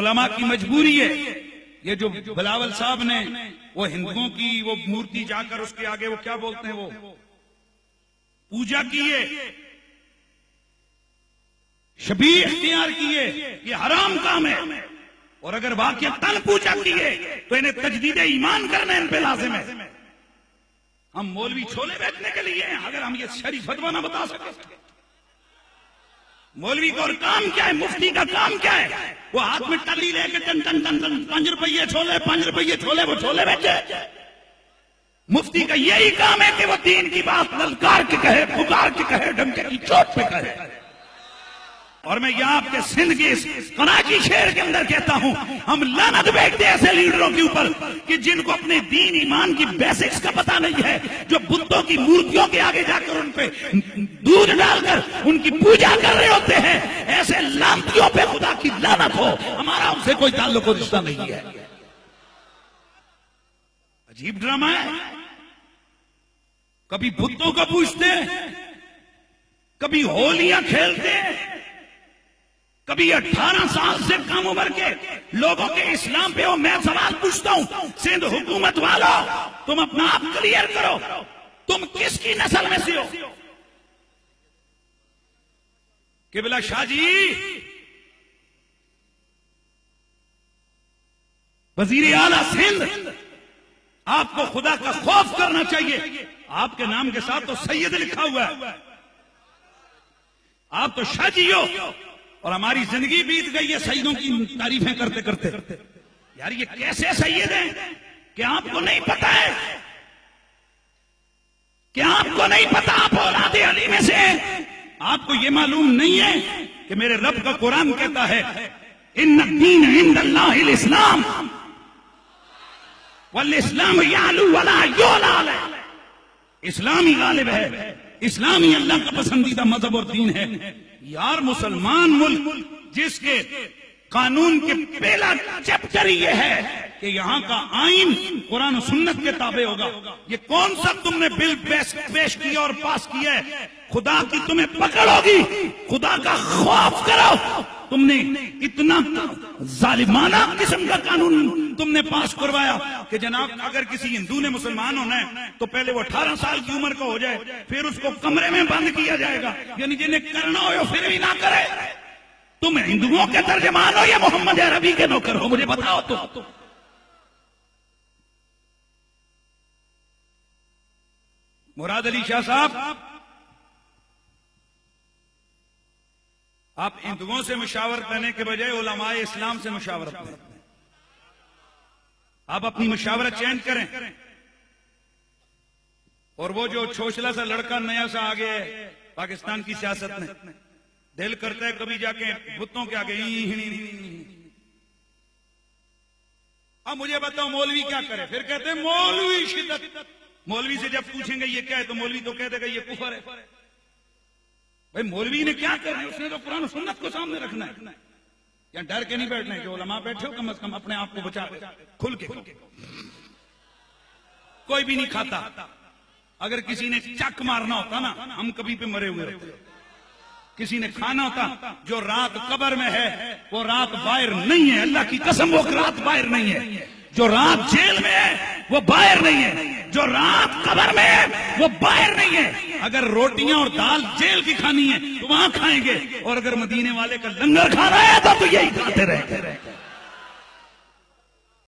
उलमा की मजबूरी है। ये जो बिलावल साहब ने वो हिंदुओं की वो मूर्ति जाकर उसके आगे वो क्या बोलते हैं, वो पूजा किए, शबी इख्तियार किए, ये हराम काम है। और अगर वाकई पूजा किए तो इन्हें तजदीद ईमान करना इन पे लाजिम है। हम मौलवी छोले बेचने के लिए हैं, अगर हम ये शरीफ फतवा ना बता सके। मौलवी का और काम क्या है, मुफ्ती का काम क्या है? वो हाथ में टल्ली लेके टन टन टन टन 5 रुपये छोले, 5 रुपये छोले, वो छोले बेचे। मुफ्ती का यही काम है कि वो दीन की बात ललकार के कहे, पुकार के कहे, डंके की चोट पे कहे। और मैं यहाँ आपके सिंध के इस कराची शहर के अंदर कहता हूँ, हम लानत बेचते हैं ऐसे लीडरों के ऊपर कि जिनको अपने दीन ईमान की बेसिक्स का पता नहीं है, जो बुतों की मूर्तियों के आगे जाकर उन पे दूध डालकर उनकी पूजा कर रहे होते हैं। ऐसे लानतियों पे खुदा की लानत हो, हमारा उनसे कोई ताल्लुक और रिश्ता नहीं है। अजीब ड्रामा है। कभी बुतों को पूछते, कभी होलियां खेलते, कभी 18 साल से कम उम्र के लोगों के इस्लाम पे हो। मैं सवाल पूछता हूं, सिंध हुकूमत वालों, तुम अपना आप क्लियर करो, तुम किसकी नस्ल में से हो? किबला शाह जी, वजीर आला सिंध, आपको खुदा का खौफ करना चाहिए। आपके नाम के साथ तो सैयद लिखा हुआ है, आप तो शाह जी हो। और हमारी जिंदगी बीत गई है सैयदों की तारीफें करते करते। यार ये कैसे सैयद हैं? क्या आपको नहीं पता है? क्या आपको नहीं पता आप औलादे अली में से हैं? आपको ये मालूम नहीं है कि मेरे रब का कुरान कहता है, इन्ना दीन इंदल्लाहिल इस्लाम वल इस्लाम यालू वला युला। इस्लाम ही गालिब है, इस्लाम ही अल्लाह का पसंदीदा मजहब और दीन है। यार मुसलमान मुल्क जिसके कानून के पहला चैप्टर ये है कि यहाँ का आइन कुरान और सुन्नत के ताबे होगा। ये कौन सा तुमने बिल पेश किया और पास किया है? खुदा की तुम्हें पकड़ होगी, खुदा का खौफ करो। तुमने इतना जालिमाना किस्म का कानून तुमने पास करवाया कि जनाब अगर किसी हिंदू ने मुसलमान होना है तो पहले वो 18 साल की उम्र का हो जाए, फिर उसको कमरे में बंद किया जाएगा, यानी जिन्हें करना हो फिर भी ना करे। तुम हिंदुओं के तर्जमान हो या मोहम्मद अरबी के नौकर हो? मुझे बताओ तो। मुराद अली शाह साहब, आप हिंदुओं से मुशावरत लेने के बजाय उलमाए इस्लाम से मुशावरत लें। आप अपनी मुशावरत चेंज करें। और वो जो छोछला सा लड़का नया सा आ गया है पाकिस्तान की सियासत में, दिल करता है कभी जाके बुतों के आगे अब मुझे बताओ मौलवी क्या करे? फिर कहते हैं मौलवी शिद्दत। मौलवी से जब पूछेंगे ये क्या है तो मौलवी तो कह देगा ये कुफर है। भाई मौलवी ने क्या करना है? उसने तो कुरान सुन्नत को सामने रखना है। या डर के नहीं बैठना है कि उलमा बैठे हो, कम से कम अपने आप को बचा खुल के। कोई भी नहीं खाता। अगर किसी ने चक मारना होता ना, हम कभी पे मरे हुए रहते। किसी ने खाना होता, जो रात कब्र में है वो रात बाहर नहीं है। अल्लाह की कसम वो रात बाहर नहीं है। जो रात जेल में है वो बाहर नहीं है। जो रात कब्र में है वो बाहर नहीं है। अगर रोटियां और दाल जेल की खानी है तो वहां खाएंगे, और अगर मदीने वाले का लंगर खाना है तो यही खाते रहेंगे।